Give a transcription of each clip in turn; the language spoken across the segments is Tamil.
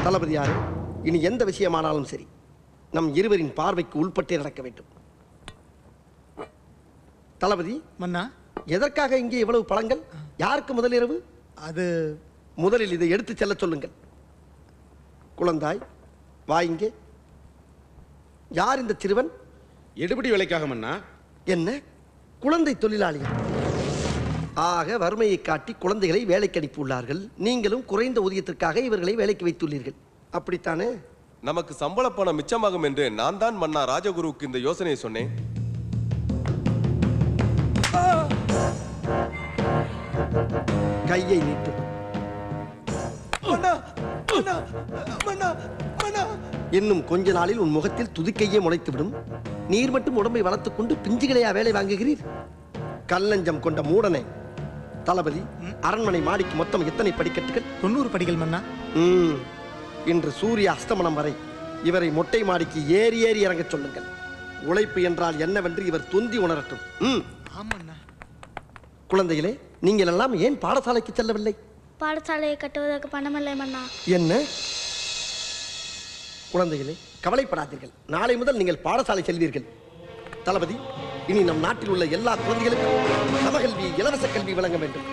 தளபதியாரே, இனி எந்த விஷயமானாலும் சரி நம் இருவரின் பார்வைக்கு உள்பட்டே நடக்க வேண்டும். தளபதி மன்னா, எதற்காக இங்கே இவ்வளவு பழங்கள்? யாருக்கு முதல் இரவு? அது முதலில் இதை எடுத்து செல்ல சொல்லுங்கள். குழந்தாய், வா இங்கே. யார் இந்த சிறுவன்? எடுபடி வேலைக்காக மன்னா. என்ன, குழந்தை தொழிலாளிகள்? ஆக வறுமையை காட்டி குழந்தைகளை வேலைக்கு அனுப்பியுள்ளார்கள். நீங்களும் குறைந்த ஊதியத்திற்காக இவர்களை வேலைக்கு வைத்துள்ளீர்கள், அப்படித்தானே? நமக்கு சம்பள பணம் மிச்சமாகும் என்று நான் தான் மன்னா ராஜகுருவுக்கு இந்த யோசனையை சொன்னேன். கையை நீட்டு. இன்னும் கொஞ்ச நாளில் உன் முகத்தில் துதிக்கையே முளைத்துவிடும். நீர் மட்டும் உடம்பை வளர்த்துக் கொண்டு பிஞ்சுகளையா வேலை வாங்குகிறீர்? கல்லஞ்சம் கொண்ட மூடனே. தளபதி, அரண்மனை மாடிக்கு மொத்தம் எத்தனை படிக்கட்டுகள்? 90 படிகள் மன்னா. இன்று சூரிய அஸ்தமனம் வரை இவரை மொட்டை மாடிக்கு ஏறி ஏறி இறங்க சொல்லுங்கள். உழைப்பு என்றால் என்னவென்று இவர் தொந்தி உணரட்டும். குழந்தைகளே, நீங்கள் எல்லாம் ஏன் பாடசாலைக்கு செல்லவில்லை? பாடசாலையை கட்டுவதற்கு பணமில்லை மன்னா. என்ன? குழந்தைகளே, கவலைப்படாதீர்கள். நாளை முதல் நீங்கள் பாடசாலை செல்வீர்கள். தளபதி, இனி நம் நாட்டில் உள்ள எல்லா குழந்தைகளுக்கும் சமகல்வி, இலவச கல்வி வழங்க வேண்டும்.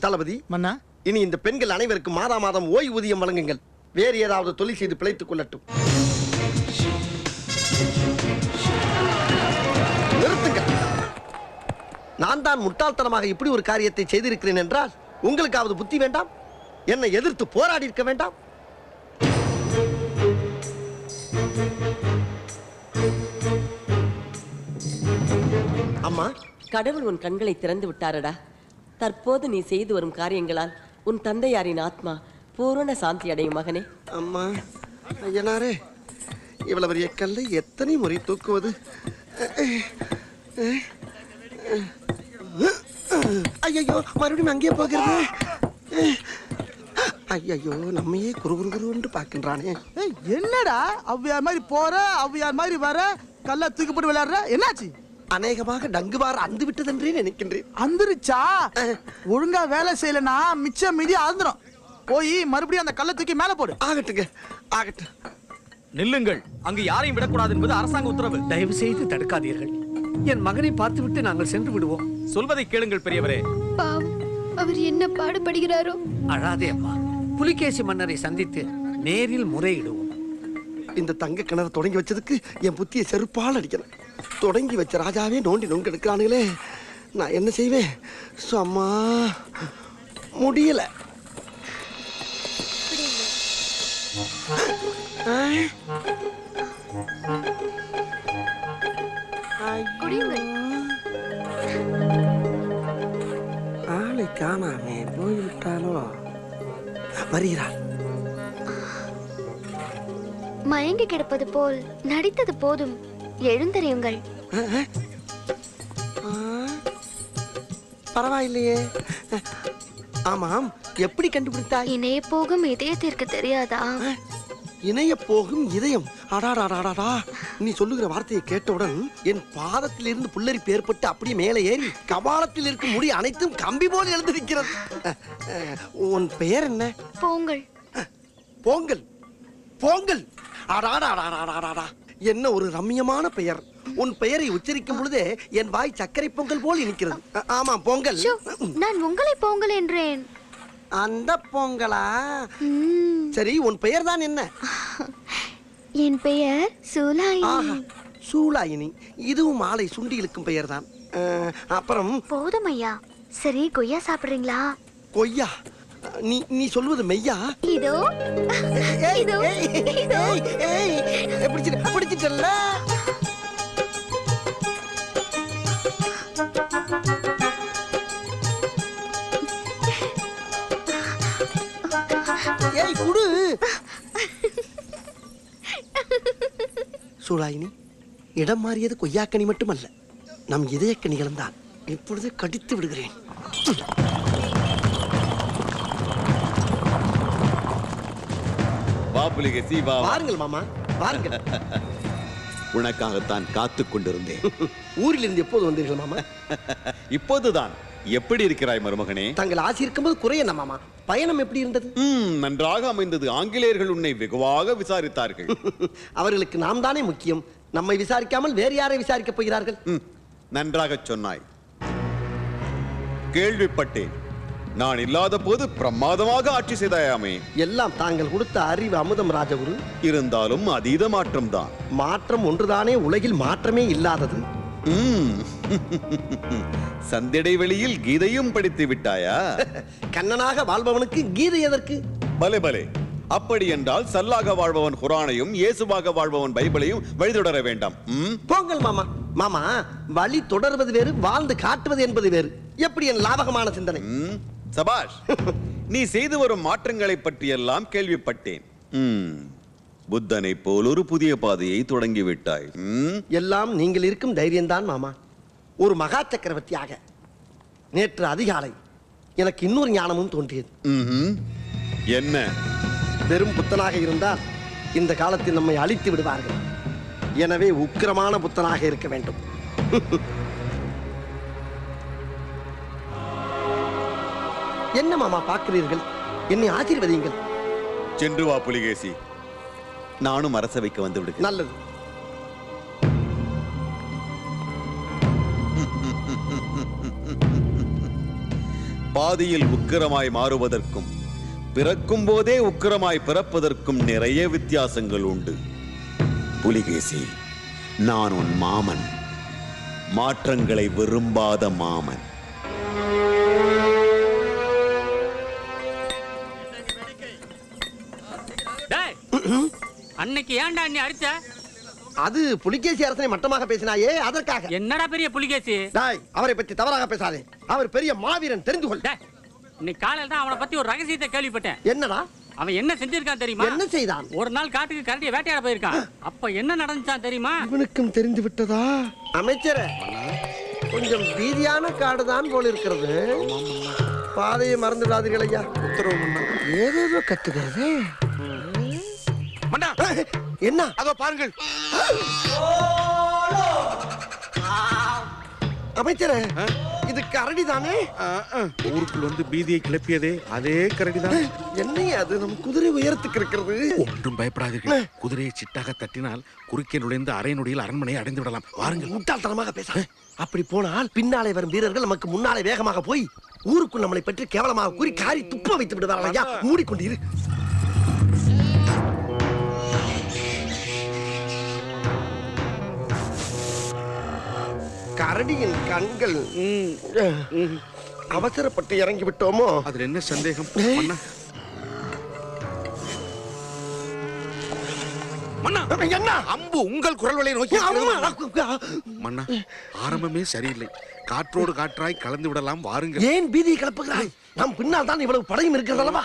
தளபதி மன்னா, இனி இந்த பெண்கள் அனைவருக்கும் மாதா மாதம் ஓய்வூதியம் வழங்குங்கள். வேறு ஏதாவது தொழில் செய்து பிழைத்துக் கொள்ளட்டும். நிறுத்துங்கள். நான் தான் முட்டாள்தனமாக இப்படி ஒரு காரியத்தை செய்திருக்கிறேன் என்றால் உங்களுக்காவது புத்தி வேண்டாம்? என்னை எதிர்த்து போராடி இருக்க வேண்டாம்? அம்மா, கடவுள் உன் கண்களை திறந்து விட்டாரடா. தற்போது நீ செய்து வரும் காரியங்களால் உன் தந்தையாரின் ஆத்மா பூரண சாந்தி அடையும் மகனே. அம்மா, ஐயனாரே, இவ்வளவு பெரிய கல்லை எத்தனை முறை தூக்குவது? ஐயோ, மறுபடியும் அங்கே போகிறது. ஐயோ, நம்மையே குறுகுறு பார்க்கின்றானே. என்னடா அவ்வியார் மாதிரி போற, அவ்வியார் மாதிரி வர, கல்ல தூக்கி போட்டு விளையாடுற, என்னாச்சு? அநேகமாக டங்குவார் அந்து விட்டதென்றே நினைக்கின்றேன். அந்துருச்சா? ஒழுங்கா வேலை செய்யலனா மிச்சம் மீதி அந்துரும். போய் மறுபடியும் அந்த கல்லை தூக்கி மேல போடு. ஆகட்டுங்க, ஆகட்டும். நில்லுங்கள். அங்கு யாரையும் விடக்கூடாது என்பது அரசாங்க உத்தரவு. தயவு செய்து தடுக்காதீர்கள். என் மகனை பார்த்துவிட்டு நாங்கள் சென்று விடுவோம். சொல்வதை கேளுங்கள் பெரியவரே. அவர் என்ன பாடுபடுகிறாரோ. அழாதே அம்மா. புலிகேசி மன்னரை சந்தித்து நேரில் முறையிடுவோம். இந்த தங்க கிணறு தொடங்கி வச்சதுக்கு என் புத்தியை செருப்பால் அடிக்கிறேன். தொடங்கி வச்ச ராஜாவே நோண்டி நொங்கு எடுக்கிறானுங்களே. நான் என்ன செய்வேன்? அம்மா, முடியல. ஆளை காணாமே போய்விட்டாலோ. வருகிறாள். மயங்கி கிடப்பது போல் நடித்தது போதும், எழுந்தறியுங்கள். பரவாயில்லையே. ஆமாம், எப்படி கண்டுபிடித்தாய்? இணைய போகும் இதயத்திற்கு தெரியாதா? இணைய போகும் இதயம். அடாடாடாடா, நீ சொல்லுகிற வார்த்தையை கேட்டவுடன் என் பாதத்தில் இருந்து புல்லரிப்பு ஏற்பட்டு அப்படியே மேலே ஏறி கபாலத்தில் இருக்கும் முடி அனைத்தும் கம்பி போல் எழுந்திருக்கிறது. உன் பெயர் என்ன? போங்கள். போங்கல், போங்கல். அடாடாடாடாடாடா, என்ன ஒரு ரம்மியமான பெயர். உன் பெயரை உச்சரிக்கும் பொழுதே என் வாய் சர்க்கரை பொங்கல் போல் இனிக்கிறது. ஆமா, பொங்கல். நான் உங்களை போங்கல் என்றேன். அந்த பொங்கலா? சரி, உன் பெயர் தான் என்ன? என் பெயர் சூலாயினி. சூலாயினி, இதுவும் மாலை சுண்டி இழுக்கும் பெயர் தான். அப்புறம் போதும் ஐயா. சரி, கொய்யா சாப்பிடுறீங்களா? கொய்யா? நீ சொல்வது மெய்யா? இதோ இதோ இதோ. பிடிச்சிட்டல்ல. ஏய், குடு. சூலாயினி, இடம் மாறியது கொய்யாக்கனி மட்டுமல்ல, நம் இதயக்கனிகளும் தான். இப்பொழுது கடித்து விடுகிறேன். வா புலிகேசி, வா. வாருங்கள் மாமா, வாருங்கள். உனக்காகத்தான் காத்து கொண்டிருந்தேன். ஊரில் இருந்து எப்போது வந்தீர்கள் மாமா? இப்போதுதான். எப்படி இருக்கிறாய் மருமகனே? தங்கள் ஆசி இருக்கும்போது குறை என்ன மாமா? பயணம் எப்படி இருந்தது? நன்றாக அமைந்தது. ஆங்கிலேயர்கள் உன்னை வெகுவாக விசாரித்தார்கள். அவர்களுக்கு நாம் தானே முக்கியம். நம்மை விசாரிக்காமல் வேறு யாரை விசாரிக்க போகிறார்கள்? நன்றாக சொன்னாய். கேள்விப்பட்டேன். நான் இல்லாத போது பிரமாதமாக ஆட்சி செய்தாயாமே. எல்லாம் தாங்கள் கொடுத்த அறிவு அமுதம் ராஜகுரு. இருந்தாலும் அதீத மாற்றம்தான். மாற்றம் ஒன்றுதானே உலகில் மாற்றமே இல்லாதது. சந்திடை வெளியில் கீதையும் படித்து விட்டாயா? கண்ணனாக வாழ்பவனுக்கு கீதை எதற்கு? பலே பலே. அப்படி என்றால் சல்லாக வாழ்பவன் குரானையும் இயேசுவாக வாழ்பவன் பைபிளையும் வழிதொடர வேண்டாம். போங்கள் மாமா. மாமா, வழி தொடர்வது வேறு, வாழ்ந்து காட்டுவது என்பது வேறு. எப்படி என் லாபகமான சிந்தனை. சபாஷ். நீ செய்து வரும் மாற்றங்களை பற்றியெல்லாம் கேள்விப்பட்டேன். புத்தனை போல் ஒரு புதிய பாதையை தொடங்கிவிட்டாய். எல்லாம் நீங்கள் இருக்கும் தைரியம்தான் மாமா. ஒரு மகா சக்கரவர்த்தியாக நேற்று அதிகாலை எனக்கு இன்னொரு ஞானமும் தோன்றியது. என்ன? வெறும் புத்தனாக இருந்தால் இந்த காலத்தில் நம்மை அழித்து விடுவார்கள். எனவே உக்கிரமான புத்தனாக இருக்க வேண்டும். என்ன மாமா பார்க்கிறீர்கள்? என்னை ஆசீர்வதியுங்கள். சென்று வா புலிகேசி. நானும் அரசவைக்கு வந்து விடுகிறேன். நல்லது. பாதியில் உக்கிரமாய் மாறுவதற்கும் பிறக்கும் போதே உக்கிரமாய் பிறப்பதற்கும் நிறைய வித்தியாசங்கள் உண்டு. புலிகேசி, நான் உன் மாமன். மாற்றங்களை விரும்பாத மாமன். அன்னைக்கு ஏன்டா நீ அடிச்ச? அது புலிகேசி அரசனை மட்டமாக பேசினாயே, அதற்காக. என்னடா பெரிய புலிகேசி? டாய், அவரை பற்றி தவறாக பேசாதே. அவர் பெரிய மாவீரன், தெரிந்து கொள். இன்னைக்கு காலையில தான் அவனை பத்தி ஒரு ரகசியத்தை கேள்விப்பட்டேன். என்னடா? அவன் என்ன செஞ்சிருக்கான் தெரியுமா? என்ன செய்தான்? ஒரு நாள் காட்டுக்கு கரடியை வேட்டையாட போயிருக்கான். அப்ப என்ன நடந்துச்சான் தெரியுமா? இவனுக்கும் தெரிந்து விட்டதா? அமைச்சரே, கொஞ்சம் பீதியான காடுதான் போல இருக்கிறது. பாதையை மறந்துடாதீர்கள் ஐயா. உத்தரவு. ஏதேதோ கத்துகிறது. என்ன? அதோ பாருங்கள். அமைச்சரே, இது கரடி தானே? ஊருக்குள் வந்து பீதியை கிளப்பியதே அதே கரடி தான். என்னையா அது? நம் குதிரை உயரத்துக்கு இருக்கிறது. ஒன்றும் பயப்படாதீர்கள். குதிரையை சிட்டாக தட்டினால் குறுக்கே நுழைந்து அரை நொடியில் அரண்மனையை அடைந்து விடலாம். வாருங்கள். முட்டாள்தனமாக பேச. அப்படி போனால் பின்னாலே வரும் வீரர்கள் நமக்கு முன்னாலே வேகமாக போய் ஊருக்குள் நம்மளை பற்றி கேவலமாக கூறி காரி துப்ப வைத்து விடுவார்கள். ஐயா, மூடிக்கொண்டிரு. கரடியின் கண்கள். அவசரப்பட்டு இறங்கி விட்டோமோ? அதுல என்ன சந்தேகம்? என்ன அம்பு உங்கள் குரல் வலையை நோக்கி. மன்னா, ஆரம்பமே சரியில்லை. காற்றோடு காற்றாய் கலந்து விடலாம். வாருங்கள். ஏன் பீதியை கிளப்புகிறாய்? நம் பின்னால் தான் இவ்வளவு படையும் இருக்கிறது அல்லவா?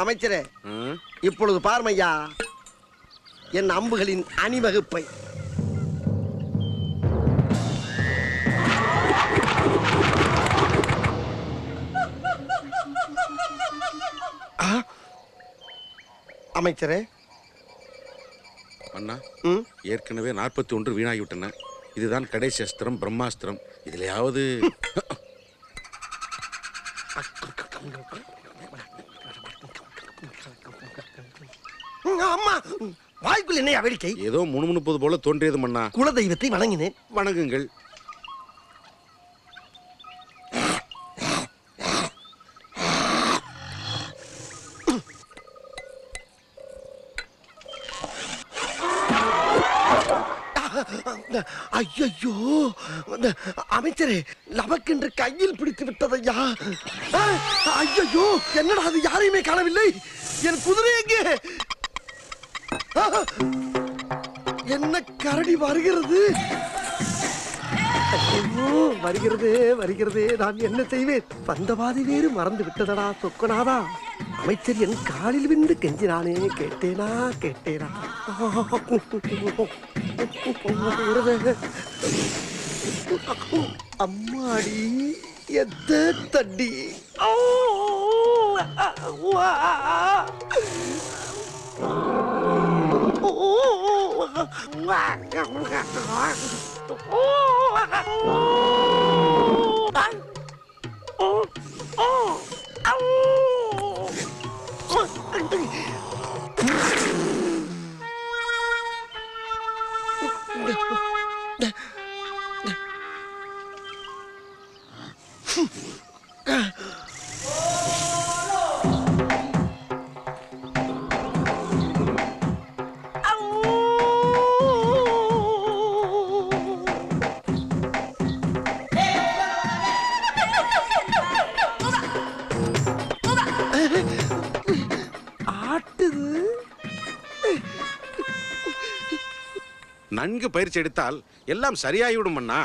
அமைச்சரே, இப்பொழுது பார்மையா என் அம்புகளின் அணிவகுப்பை. அமைச்சரே, அண்ணா, ஏற்கனவே 41 வீணாகிவிட்டன. இதுதான் கடைசி அஸ்திரம், பிரம்மாஸ்திரம். இதுலயாவது அம்மா, வாய்க்குள் என்ன வேடிக்கை? ஏதோ முணுமுணுப்பது போல தோன்றியது மன்னா. குல தெய்வத்தை வணங்கினேன். வணங்குங்கள். ஐயோ, அமைச்சரே, நமக்கென்று கையில் பிடித்து விட்டதையா. ஐயோ, என்னடா அது? யாரையுமே காணவில்லை. என் குதிரை எங்கே? என்ன கரடி வருகிறது? வருகிறது வருகிறது. நான் என்ன செய்வேன்? வந்த பாதி வேறு மறந்து விட்டதடா சொக்கனாதா. அமைச்சர் என் காலில் விழுந்து கெஞ்சினானே, கேட்டேனா கேட்டேனா? அம்மாடி எத்த தட்டி நன்கு பயிற்சி எடுத்தால் எல்லாம் சரியாகிவிடும் அண்ணா.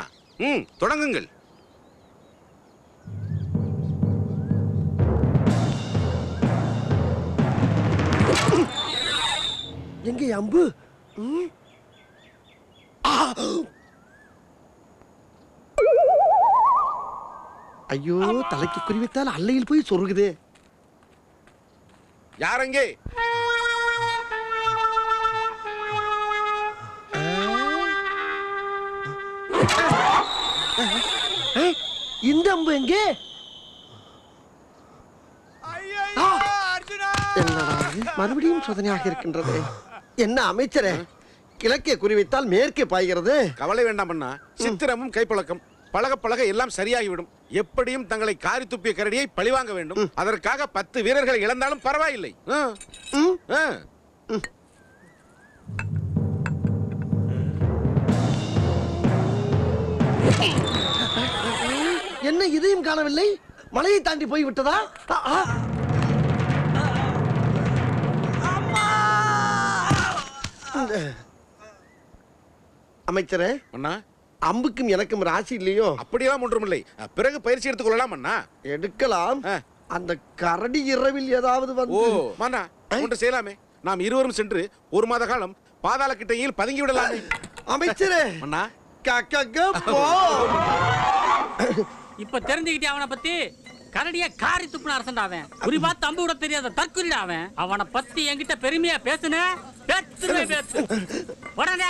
தொடங்குங்கள். எங்க அம்பு? ஐயோ, தலைக்கு குறிவித்தால் அல்லையில் போய் சொருகுதே. யாரங்கே? இந்த அம்பு எங்கே? என்னடா இது? மறுபடியும் சோதனையாக இருக்கின்றது. என்ன அமைச்சரே, கிழக்கே குறிவைத்தால் மேற்கே பாய்கிறது. கவலை வேண்டாம் அண்ணா. சித்திரமும் கைப்பழக்கம் பழக பழக எல்லாம் சரியாகிவிடும். எப்படியும் தங்களை காரி துப்பிய கரடியை பழிவாங்க வேண்டும். அதற்காக 10 வீரர்களை இழந்தாலும் பரவாயில்லை. என்ன இதையும் காணவில்லை? மலையை தாண்டி போய் விட்டதா? அமைச்சரே, அண்ணா, அம்புக்கும் எனக்கும் ராசி இல்லையோ? அப்படியெல்லாம் ஒன்றுமில்லை. பிறகு பயிற்சி எடுத்துக் கொள்ளலாம் அண்ணா. எடுக்கலாம். அந்த கரடி இரவில் ஏதாவது வந்து மன்னா ஒன்று செய்யலாமே. நாம் இருவரும் சென்று 1 மாத காலம் பாதாள கிட்டையில் பதுங்கி விடலாமே. அமைச்சரே, அண்ணா, இப்ப தெரிஞ்சுக்கிட்டே அவனை பத்தி. கரடிய காரி துப்புன அரசன்டா அவன். குறி பார்த்து அம்பு விட தெரியாத தற்குறிடா அவன். அவனை பத்தி என்கிட்ட பெருமையா பேசுன பேச்சு உடனே